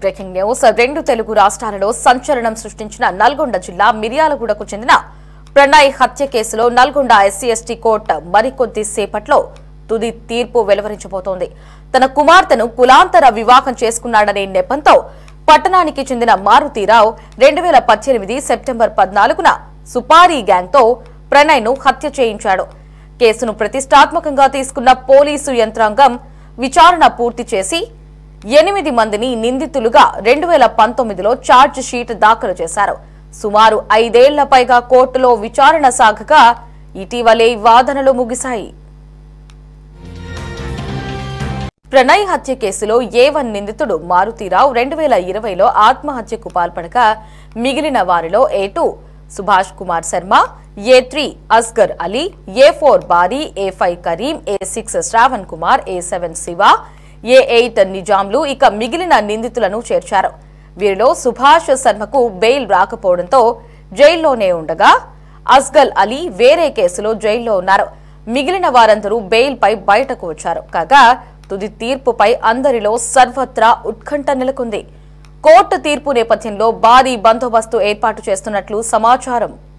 Breaking news రెండు తెలుగు రాష్ట్రాలలో సంచలనం సృష్టించిన నల్గొండ జిల్లా మిర్యాలగూడకు చెందిన ప్రణయ్ హత్య కేసులో నల్గొండ ఎస్సీ ఎస్టీ కోర్టు మరికొద్ది సేపట్లో తుది తీర్పు వెలువరించబోతోంది. తన కుమార్తెను కులాంతర వివాహం చేసుకున్నాడనే నెపంతో పట్టణానికి చెందిన మారుతీరావు 2018 సెప్టెంబర్ 14న సుపారీ గ్యాంగ్తో ప్రణయ్ను హత్య చేయించాడు. కేసును ప్రతిష్టాత్మకంగా తీసుకున్న పోలీసు యంత్రాంగం విచారణ పూర్తి చేసి 8 మందిని నిందితులుగా 2019లో ఛార్జ్ షీట్ దాఖలు చేశారు. సుమారు 5 ఏళ్ల పైగా కోర్టులో విచారణ సాగగా ఇటీవలే వాదనలు ముగిశాయి. ప్రణయ్ హత్య కేసులో A1 నిందితుడు మారుతీరావు 2020లో ఆత్మహత్యకు పాల్పడగా మిగిలిన వారిలో A2 Subhash Kumar Sharma, A3 Asgar Ali, A4 బారీ, A5 Karim, A6 Shravan Kumar, A7 Shiva, A8 నిజాంలు ఇక మిగిలిన నిందితులను చేర్చారు. వీరిలో సుభాష్ శర్మకు బెయిల్ రాకపోవడంతో జైల్లోనే ఉండగా అస్గల్ అలీ వేరే కేసులో జైల్లో ఉన్నారు. మిగిలిన వారందరూ బెయిల్పై బయటకు వచ్చారు. కాగా తుది తీర్పుపై అందరిలో సర్వత్రా ఉత్కంఠ నెలకొంది. కోర్టు తీర్పు నేపథ్యంలో భారీ బందోబస్తు ఏర్పాటు చేస్తున్నట్లు సమాచారం.